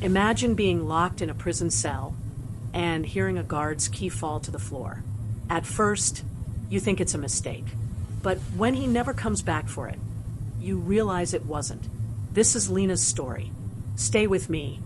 Imagine being locked in a prison cell and hearing a guard's key fall to the floor. At first, you think it's a mistake, but when he never comes back for it, you realize it wasn't. This is Lena's story. Stay with me,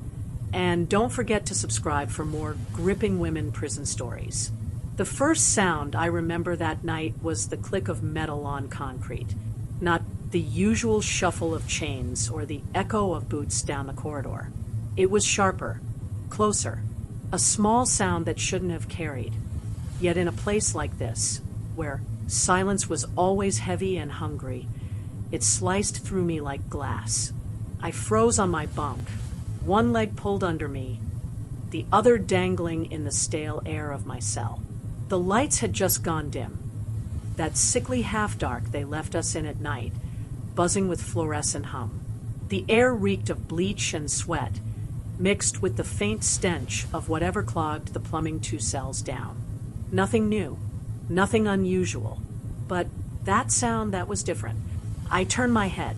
and don't forget to subscribe for more gripping women prison stories. The first sound I remember that night was the click of metal on concrete, not the usual shuffle of chains or the echo of boots down the corridor. It was sharper, closer, a small sound that shouldn't have carried. Yet in a place like this, where silence was always heavy and hungry, it sliced through me like glass. I froze on my bunk, one leg pulled under me, the other dangling in the stale air of my cell. The lights had just gone dim, that sickly half-dark they left us in at night, buzzing with fluorescent hum. The air reeked of bleach and sweat, mixed with the faint stench of whatever clogged the plumbing 2 cells down. Nothing new, nothing unusual, but that sound, that was different. I turned my head,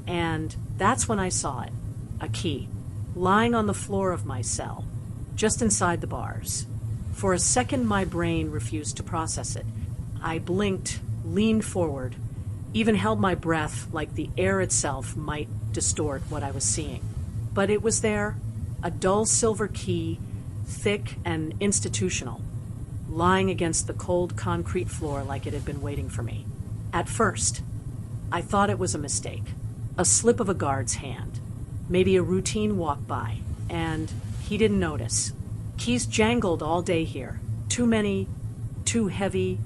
and that's when I saw it, a key, lying on the floor of my cell, just inside the bars. For a second, my brain refused to process it. I blinked, leaned forward, even held my breath like the air itself might distort what I was seeing. But it was there, a dull silver key, thick and institutional, lying against the cold concrete floor like it had been waiting for me. At first, I thought it was a mistake, a slip of a guard's hand, maybe a routine walk by, and he didn't notice. Keys jangled all day here, too many, too heavy,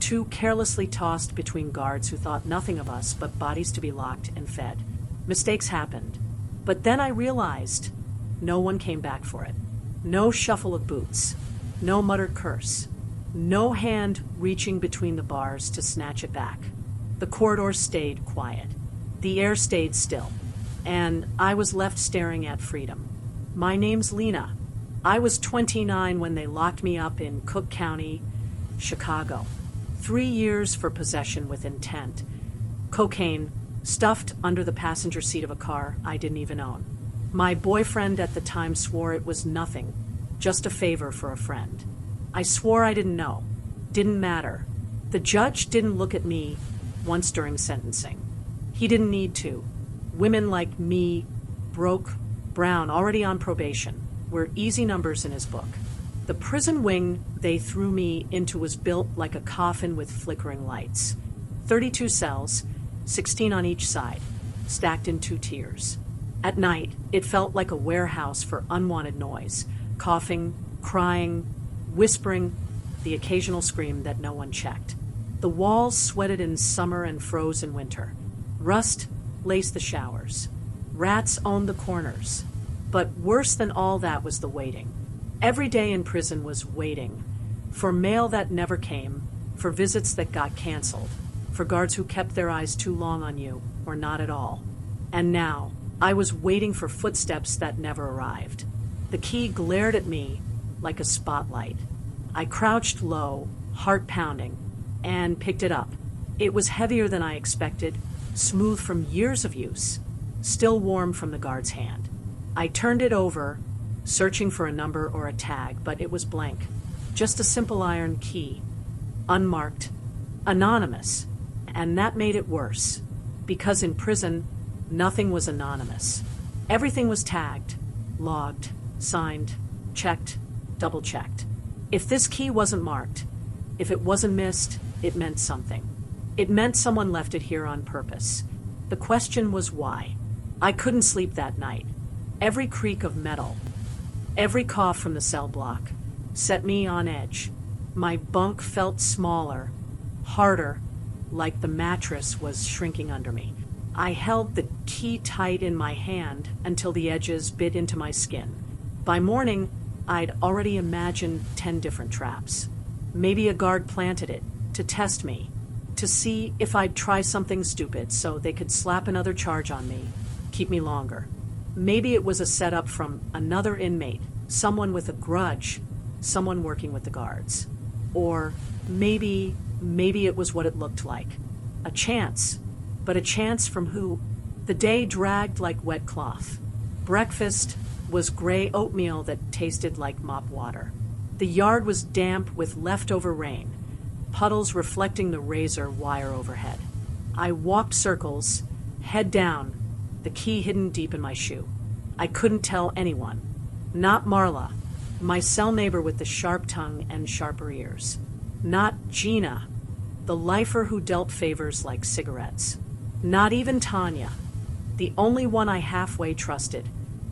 too carelessly tossed between guards who thought nothing of us but bodies to be locked and fed. Mistakes happened, but then I realized no one came back for it. No shuffle of boots, no muttered curse, no hand reaching between the bars to snatch it back. The corridor stayed quiet. The air stayed still, and I was left staring at freedom. My name's Lena. I was 29 when they locked me up in Cook County, Chicago. 3 years for possession with intent. Cocaine stuffed under the passenger seat of a car I didn't even own. My boyfriend at the time swore it was nothing, just a favor for a friend. I swore I didn't know. Didn't matter. The judge didn't look at me once during sentencing. He didn't need to. Women like me, broke, brown, already on probation, were easy numbers in his book. The prison wing they threw me into was built like a coffin with flickering lights. 32 cells, 16 on each side, stacked in 2 tiers. At night, it felt like a warehouse for unwanted noise, coughing, crying, whispering, the occasional scream that no one checked. The walls sweated in summer and froze in winter. Rust laced the showers. Rats owned the corners. But worse than all that was the waiting. Every day in prison was waiting. For mail that never came, for visits that got canceled, for guards who kept their eyes too long on you, or not at all. And now, I was waiting for footsteps that never arrived. The key glared at me like a spotlight. I crouched low, heart pounding, and picked it up. It was heavier than I expected, smooth from years of use, still warm from the guard's hand. I turned it over, searching for a number or a tag, but it was blank. Just a simple iron key, unmarked, anonymous. And that made it worse, because in prison, nothing was anonymous. Everything was tagged, logged, signed, checked, double-checked. If this key wasn't marked, if it wasn't missed, it meant something. It meant someone left it here on purpose. The question was why. I couldn't sleep that night. Every creak of metal, every cough from the cell block, set me on edge. My bunk felt smaller, harder, like the mattress was shrinking under me. I held the key tight in my hand until the edges bit into my skin. By morning, I'd already imagined 10 different traps. Maybe a guard planted it to test me, to see if I'd try something stupid so they could slap another charge on me, keep me longer. Maybe it was a setup from another inmate, someone with a grudge, someone working with the guards. Or maybe it was what it looked like. A chance. But a chance from who? The day dragged like wet cloth. Breakfast was gray oatmeal that tasted like mop water. The yard was damp with leftover rain, puddles reflecting the razor wire overhead. I walked circles, head down, the key hidden deep in my shoe. I couldn't tell anyone. Not Marla, my cell neighbor with the sharp tongue and sharper ears. Not Gina, the lifer who dealt favors like cigarettes. Not even Tanya, the only one I halfway trusted,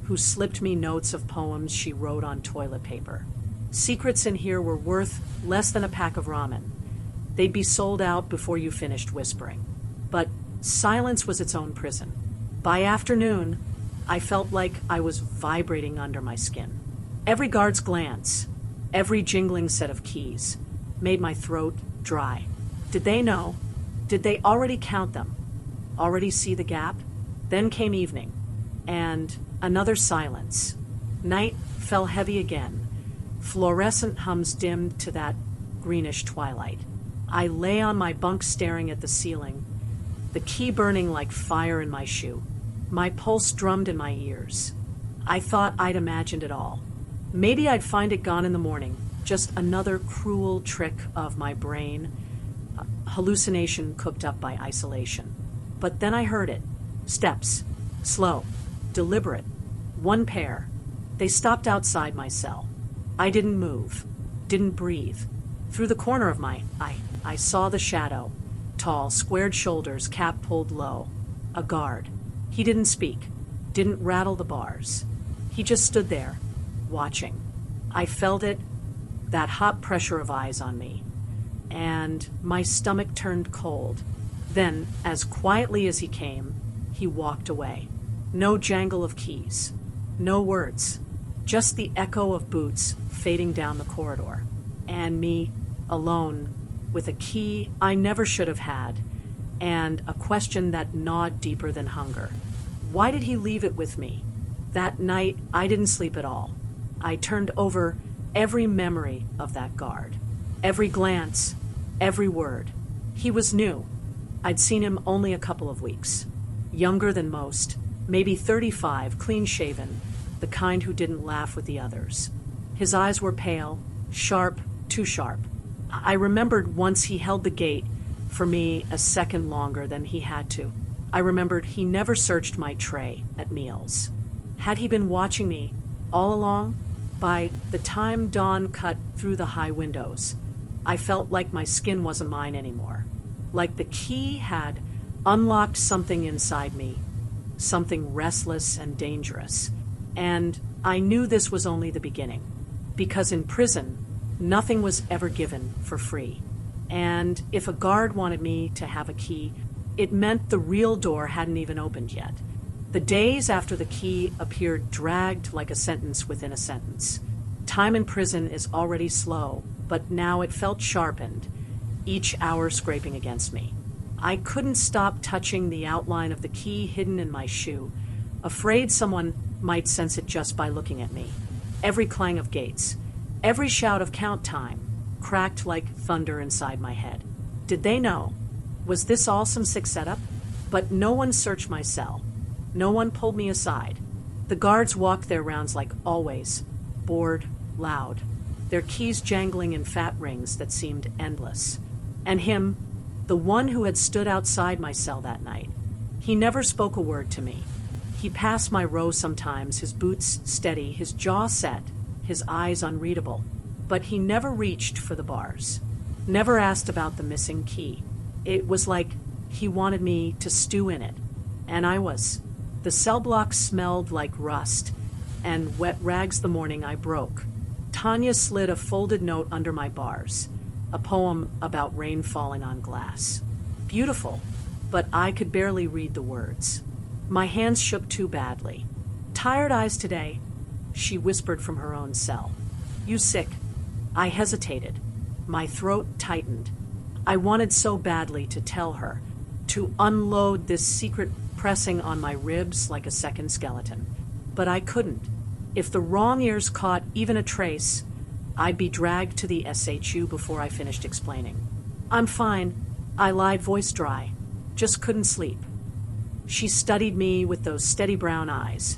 who slipped me notes of poems she wrote on toilet paper. Secrets in here were worth less than a pack of ramen. They'd be sold out before you finished whispering. But silence was its own prison. By afternoon, I felt like I was vibrating under my skin. Every guard's glance, every jingling set of keys, made my throat dry. Did they know? Did they already count them? Already see the gap? Then came evening, and another silence. Night fell heavy again. Fluorescent hums dimmed to that greenish twilight. I lay on my bunk staring at the ceiling, the key burning like fire in my shoe. My pulse drummed in my ears. I thought I'd imagined it all. Maybe I'd find it gone in the morning, just another cruel trick of my brain, a hallucination cooked up by isolation. But then I heard it. Steps. Slow. Deliberate. One pair. They stopped outside my cell. I didn't move. Didn't breathe. Through the corner of my eye, I saw the shadow. Tall, squared shoulders, cap pulled low. A guard. He didn't speak. Didn't rattle the bars. He just stood there, watching. I felt it, that hot pressure of eyes on me, and my stomach turned cold. Then, as quietly as he came, he walked away. No jangle of keys, no words, just the echo of boots fading down the corridor, and me alone with a key I never should have had, and a question that gnawed deeper than hunger. Why did he leave it with me? That night, I didn't sleep at all. I turned over every memory of that guard, every glance, every word. He was new. I'd seen him only a couple of weeks. Younger than most, maybe 35, clean-shaven, the kind who didn't laugh with the others. His eyes were pale, sharp, too sharp. I remembered once he held the gate for me a second longer than he had to. I remembered he never searched my tray at meals. Had he been watching me all along? By the time dawn cut through the high windows, I felt like my skin wasn't mine anymore. Like the key had unlocked something inside me, something restless and dangerous. And I knew this was only the beginning, because in prison, nothing was ever given for free. And if a guard wanted me to have a key, it meant the real door hadn't even opened yet. The days after the key appeared dragged like a sentence within a sentence. Time in prison is already slow, but now it felt sharpened, each hour scraping against me. I couldn't stop touching the outline of the key hidden in my shoe, afraid someone might sense it just by looking at me. Every clang of gates, every shout of count time, cracked like thunder inside my head. Did they know? Was this all some sick setup? But no one searched my cell. No one pulled me aside. The guards walked their rounds like always, bored, loud, their keys jangling in fat rings that seemed endless. And him, the one who had stood outside my cell that night, he never spoke a word to me. He passed my row sometimes, his boots steady, his jaw set, his eyes unreadable. But he never reached for the bars, never asked about the missing key. It was like he wanted me to stew in it, and I was. The cell block smelled like rust and wet rags the morning I broke. Tanya slid a folded note under my bars, a poem about rain falling on glass. Beautiful, but I could barely read the words. My hands shook too badly. Tired eyes today, she whispered from her own cell. You sick? I hesitated. My throat tightened. I wanted so badly to tell her, to unload this secret pressing on my ribs like a second skeleton. But I couldn't. If the wrong ears caught even a trace, I'd be dragged to the SHU before I finished explaining. I'm fine, I lied, voice dry. Just couldn't sleep. She studied me with those steady brown eyes.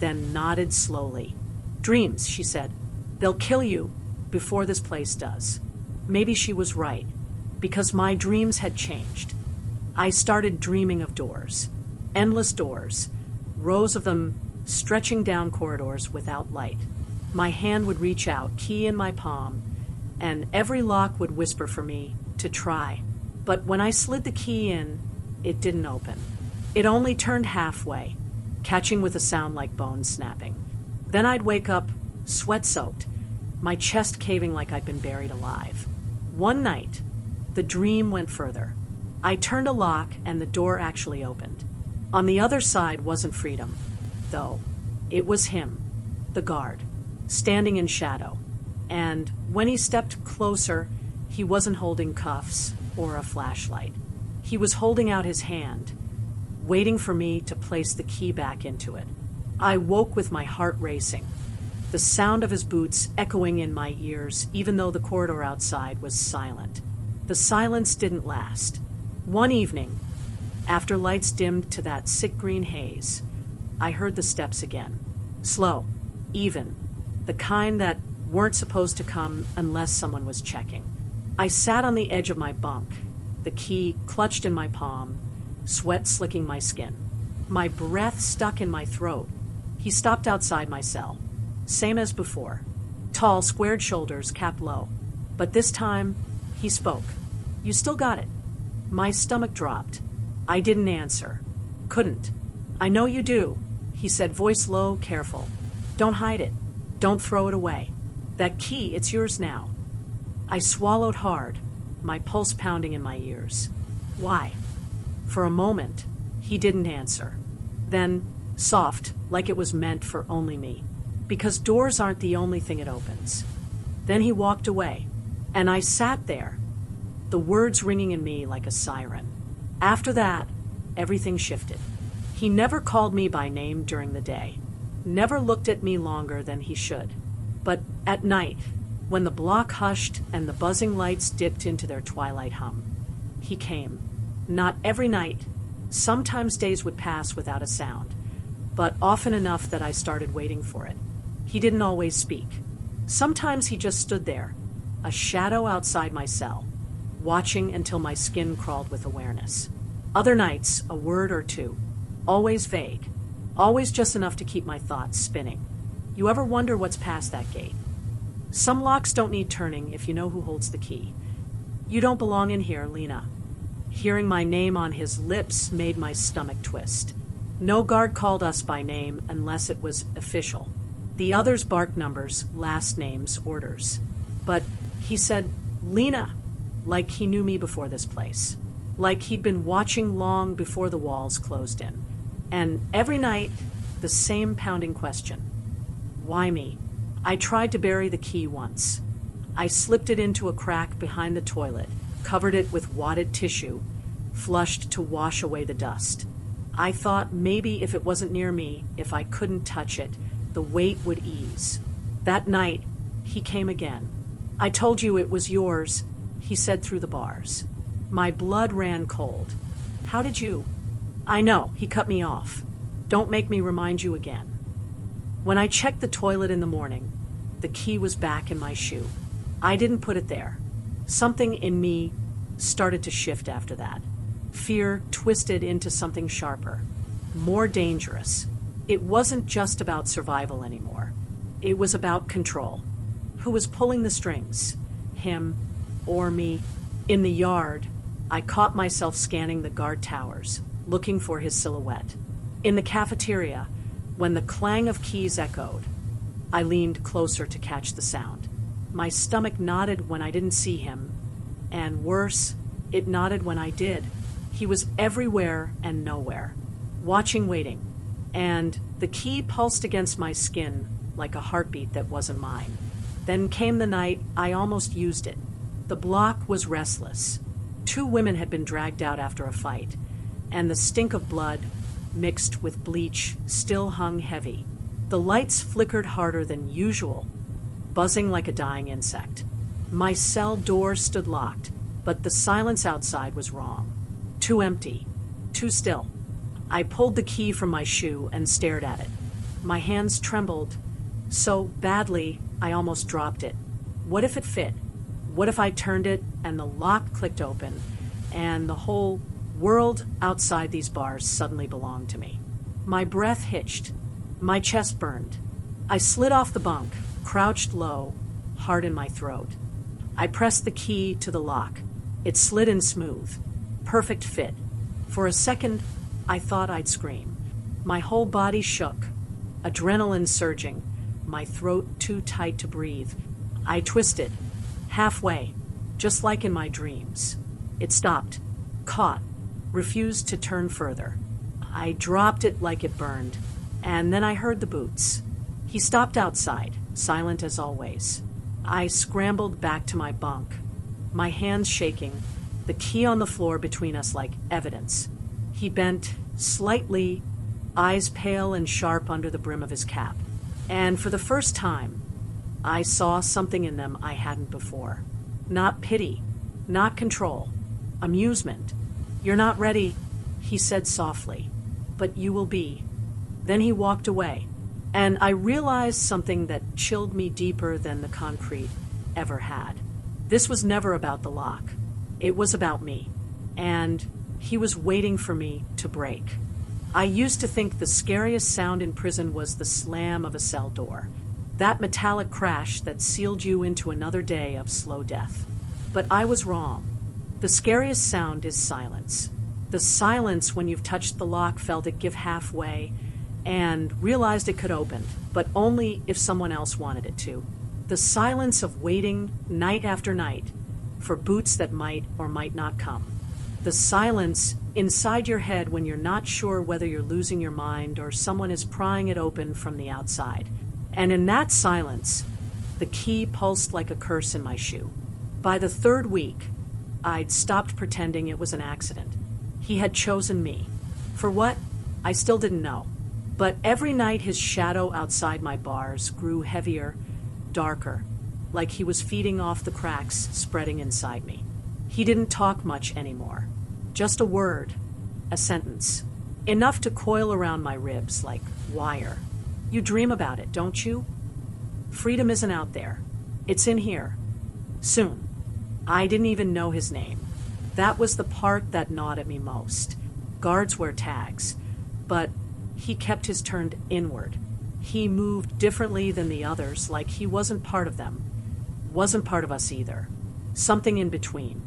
then nodded slowly. "Dreams," she said. "They'll kill you before this place does." Maybe she was right, because my dreams had changed. I started dreaming of doors, endless doors, rows of them stretching down corridors without light. My hand would reach out, key in my palm, and every lock would whisper for me to try. But when I slid the key in, it didn't open. It only turned halfway, catching with a sound like bones snapping. Then I'd wake up, sweat-soaked, my chest caving like I'd been buried alive. One night, the dream went further. I turned a lock and the door actually opened. On the other side wasn't freedom, though. It was him, the guard, standing in shadow. And when he stepped closer, he wasn't holding cuffs or a flashlight. He was holding out his hand, waiting for me to place the key back into it. I woke with my heart racing, the sound of his boots echoing in my ears, even though the corridor outside was silent. The silence didn't last. One evening, after lights dimmed to that sick green haze, I heard the steps again. Slow, even, the kind that weren't supposed to come unless someone was checking. I sat on the edge of my bunk, the key clutched in my palm, sweat slicking my skin. My breath stuck in my throat. He stopped outside my cell. Same as before. Tall, squared shoulders, cap low. But this time, he spoke. "You still got it." My stomach dropped. I didn't answer. Couldn't. "I know you do," he said, voice low, careful. "Don't hide it. Don't throw it away. That key, it's yours now." I swallowed hard, my pulse pounding in my ears. "Why?" For a moment, he didn't answer. Then, soft, like it was meant for only me. "Because doors aren't the only thing it opens." Then he walked away, and I sat there, the words ringing in me like a siren. After that, everything shifted. He never called me by name during the day, never looked at me longer than he should. But at night, when the block hushed and the buzzing lights dipped into their twilight hum, he came. Not every night. Sometimes days would pass without a sound, but often enough that I started waiting for it. He didn't always speak. Sometimes he just stood there, a shadow outside my cell, watching until my skin crawled with awareness. Other nights, a word or two, always vague, always just enough to keep my thoughts spinning. You ever wonder what's past that gate? Some locks don't need turning if you know who holds the key. "You don't belong in here, Lena." Hearing my name on his lips made my stomach twist. No guard called us by name unless it was official. The others barked numbers, last names, orders. But he said, "Lena," like he knew me before this place. Like he'd been watching long before the walls closed in. And every night, the same pounding question. Why me? I tried to bury the key once. I slipped it into a crack behind the toilet, covered it with wadded tissue, flushed to wash away the dust. I thought maybe if it wasn't near me, if I couldn't touch it, the weight would ease. That night, he came again. "I told you it was yours," he said through the bars. My blood ran cold. "How did you?" "I know," he cut me off. "Don't make me remind you again." When I checked the toilet in the morning, the key was back in my shoe. I didn't put it there. Something in me started to shift after that. Fear twisted into something sharper, more dangerous. It wasn't just about survival anymore. It was about control. Who was pulling the strings? Him or me? In the yard, I caught myself scanning the guard towers, looking for his silhouette. In the cafeteria, when the clang of keys echoed, I leaned closer to catch the sound. My stomach nodded when I didn't see him, and worse, it nodded when I did. He was everywhere and nowhere, watching, waiting, and the key pulsed against my skin like a heartbeat that wasn't mine. Then came the night I almost used it. The block was restless. 2 women had been dragged out after a fight, and the stink of blood, mixed with bleach, still hung heavy. The lights flickered harder than usual, buzzing like a dying insect. My cell door stood locked, but the silence outside was wrong. Too empty, too still. I pulled the key from my shoe and stared at it. My hands trembled so badly I almost dropped it. What if it fit? What if I turned it and the lock clicked open and the whole world outside these bars suddenly belonged to me? My breath hitched. My chest burned. I slid off the bunk, crouched low, heart in my throat. I pressed the key to the lock. It slid in smooth. Perfect fit. For a second, I thought I'd scream. My whole body shook, adrenaline surging, my throat too tight to breathe. I twisted, halfway, just like in my dreams. It stopped, caught, refused to turn further. I dropped it like it burned, and then I heard the boots. He stopped outside, silent as always. I scrambled back to my bunk, my hands shaking, the key on the floor between us like evidence. He bent slightly, eyes pale and sharp under the brim of his cap. And for the first time, I saw something in them I hadn't before. Not pity, not control, amusement. "You're not ready," he said softly, "but you will be." Then he walked away, and I realized something that chilled me deeper than the concrete ever had. This was never about the lock. It was about me, and he was waiting for me to break. I used to think the scariest sound in prison was the slam of a cell door, that metallic crash that sealed you into another day of slow death. But I was wrong. The scariest sound is silence. The silence when you've touched the lock, felt it give halfway, and realized it could open, but only if someone else wanted it to. The silence of waiting night after night for boots that might or might not come. The silence inside your head when you're not sure whether you're losing your mind or someone is prying it open from the outside. And in that silence, the key pulsed like a curse in my shoe. By the third week, I'd stopped pretending it was an accident. He had chosen me. For what? I still didn't know. But every night his shadow outside my bars grew heavier, darker, like he was feeding off the cracks spreading inside me. He didn't talk much anymore. Just a word, a sentence, enough to coil around my ribs like wire. "You dream about it, don't you? Freedom isn't out there. It's in here. Soon." I didn't even know his name. That was the part that gnawed at me most. Guards wear tags, but he kept his turned inward. He moved differently than the others, like he wasn't part of them. Wasn't part of us either. Something in between.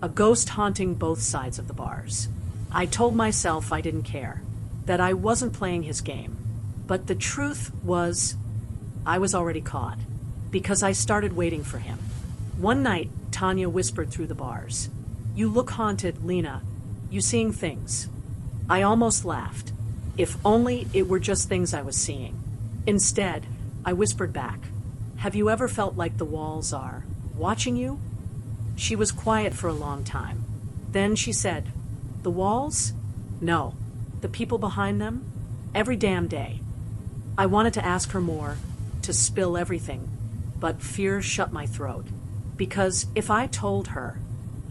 A ghost haunting both sides of the bars. I told myself I didn't care, that I wasn't playing his game. But the truth was, I was already caught, because I started waiting for him. One night, Tanya whispered through the bars, "You look haunted, Lena. You seeing things?" I almost laughed. If only it were just things I was seeing. Instead, I whispered back, "Have you ever felt like the walls are watching you?" She was quiet for a long time. Then she said, "The walls? No. The people behind them? Every damn day." I wanted to ask her more, to spill everything, but fear shut my throat. Because if I told her,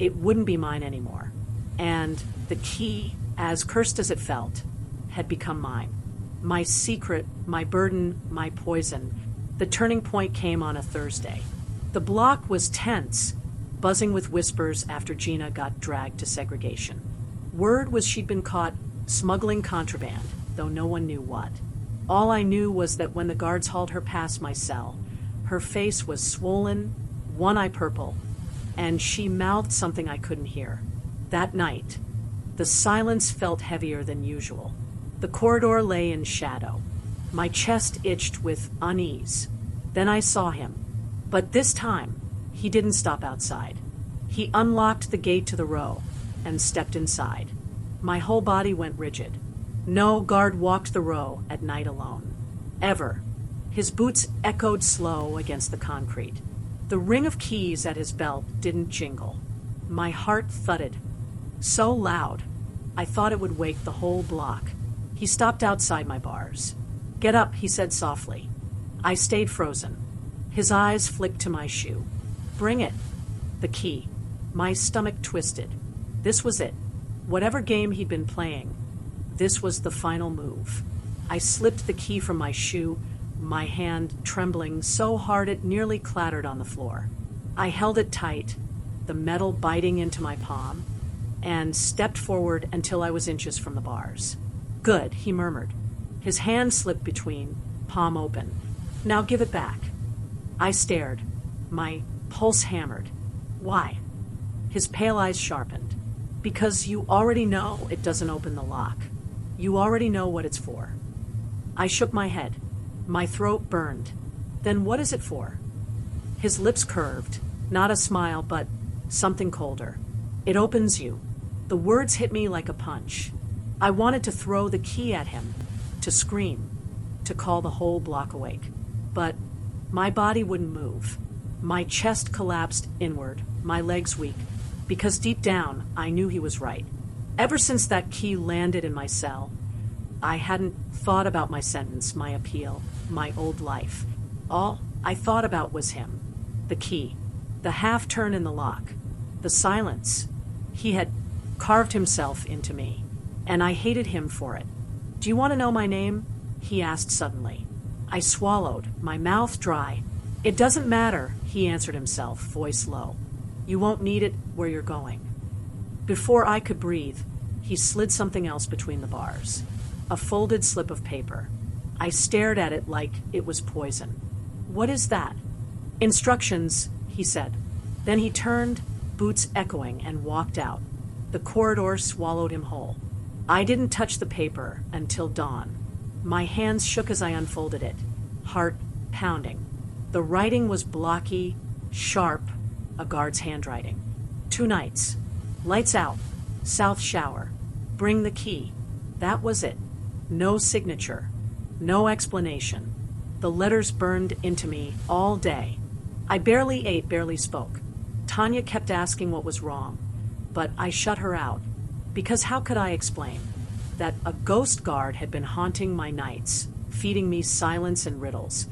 it wouldn't be mine anymore. And the key, as cursed as it felt, had become mine. My secret, my burden, my poison. The turning point came on a Thursday. The block was tense, buzzing with whispers after Gina got dragged to segregation. Word was she'd been caught smuggling contraband, though no one knew what. All I knew was that when the guards hauled her past my cell, her face was swollen, one eye purple, and she mouthed something I couldn't hear. That night, the silence felt heavier than usual. The corridor lay in shadow. My chest itched with unease. Then I saw him. But this time, he didn't stop outside. He unlocked the gate to the row and stepped inside. My whole body went rigid. No guard walked the row at night alone. Ever. His boots echoed slow against the concrete. The ring of keys at his belt didn't jingle. My heart thudded. So loud, I thought it would wake the whole block. He stopped outside my bars. "Get up," he said softly. I stayed frozen. His eyes flicked to my shoe. "Bring it." The key. My stomach twisted. This was it. Whatever game he'd been playing, this was the final move. I slipped the key from my shoe, my hand trembling so hard it nearly clattered on the floor. I held it tight, the metal biting into my palm, and stepped forward until I was inches from the bars. "Good," he murmured. His hand slipped between, palm open. "Now give it back." I stared, my pulse hammered. "Why?" His pale eyes sharpened. "Because you already know it doesn't open the lock. You already know what it's for." I shook my head. My throat burned. "Then what is it for?" His lips curved, not a smile, but something colder. "It opens you." The words hit me like a punch. I wanted to throw the key at him, to scream, to call the whole block awake. But my body wouldn't move. My chest collapsed inward, my legs weak, because deep down I knew he was right. Ever since that key landed in my cell, I hadn't thought about my sentence, my appeal, my old life. All I thought about was him, the key, the half turn in the lock, the silence. He had carved himself into me, and I hated him for it. "Do you want to know my name?" he asked suddenly. I swallowed, my mouth dry. "It doesn't matter," he answered himself, voice low. "You won't need it where you're going." Before I could breathe, he slid something else between the bars, a folded slip of paper. I stared at it like it was poison. "What is that?" "Instructions," he said. Then he turned, boots echoing, and walked out. The corridor swallowed him whole. I didn't touch the paper until dawn. My hands shook as I unfolded it, heart pounding. The writing was blocky, sharp, a guard's handwriting. 2 nights. Lights out. South shower. Bring the key. That was it. No signature. No explanation. The letters burned into me all day. I barely ate, barely spoke. Tanya kept asking what was wrong, but I shut her out. Because how could I explain that a ghost guard had been haunting my nights, feeding me silence and riddles,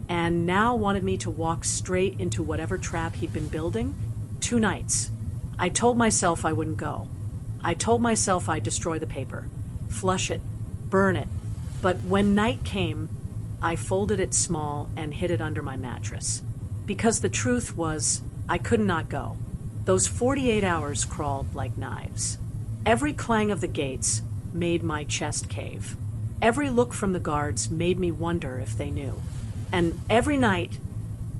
and now wanted me to walk straight into whatever trap he'd been building? 2 nights. I told myself I wouldn't go. I told myself I'd destroy the paper, flush it, burn it. But when night came, I folded it small and hid it under my mattress. Because the truth was, I could not go. Those 48 hours crawled like knives. Every clang of the gates made my chest cave. Every look from the guards made me wonder if they knew. And every night,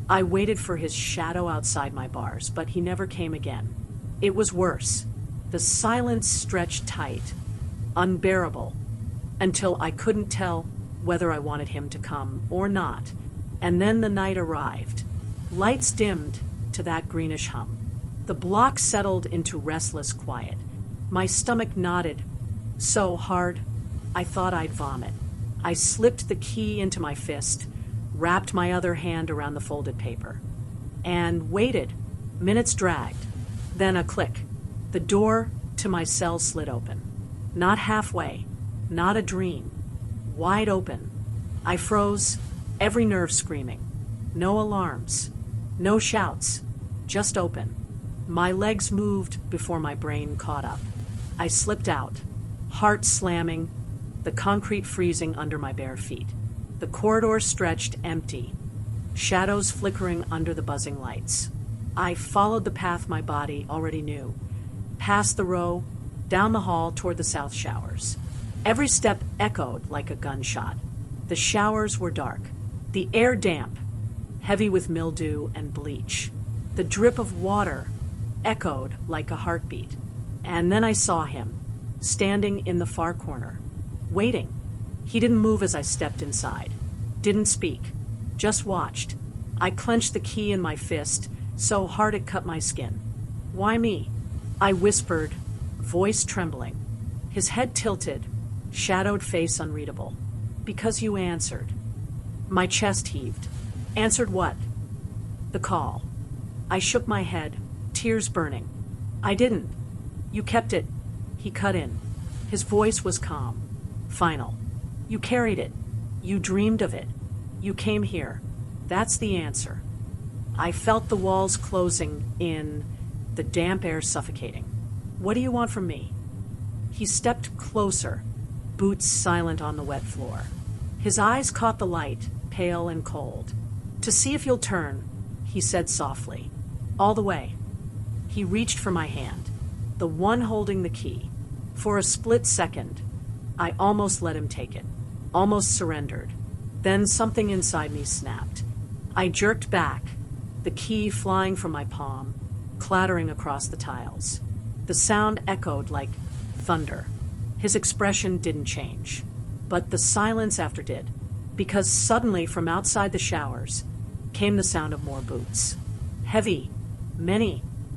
I waited for his shadow outside my bars, but he never came again. It was worse. The silence stretched tight, unbearable, until I couldn't tell whether I wanted him to come or not. And then the night arrived. Lights dimmed to that greenish hum. The block settled into restless quiet. My stomach knotted so hard I thought I'd vomit. I slipped the key into my fist, wrapped my other hand around the folded paper, and waited. Minutes dragged. Then a click. The door to my cell slid open. Not halfway, not a dream. Wide open. I froze, every nerve screaming. No alarms, no shouts, just open. My legs moved before my brain caught up. I slipped out, heart slamming, the concrete freezing under my bare feet. The corridor stretched empty, shadows flickering under the buzzing lights. I followed the path my body already knew, past the row, down the hall toward the south showers. Every step echoed like a gunshot. The showers were dark, the air damp, heavy with mildew and bleach. The drip of water echoed like a heartbeat. And then I saw him, standing in the far corner, waiting. He didn't move as I stepped inside, didn't speak, just watched. I clenched the key in my fist so hard it cut my skin. "Why me?" I whispered, voice trembling. His head tilted, shadowed face unreadable. "Because you answered." My chest heaved. "Answered what?" "The call." I shook my head, tears burning. "I didn't. You kept it." He cut in. His voice was calm, final. "You carried it. You dreamed of it. You came here. That's the answer." I felt the walls closing in, the damp air suffocating. "What do you want from me?" He stepped closer, boots silent on the wet floor. His eyes caught the light, pale and cold. "To see if you'll turn," he said softly. "All the way." He reached for my hand, the one holding the key. For a split second, I almost let him take it, almost surrendered. Then something inside me snapped. I jerked back, the key flying from my palm, clattering across the tiles. The sound echoed like thunder. His expression didn't change, but the silence after did, because suddenly from outside the showers came the sound of more boots. Heavy, many,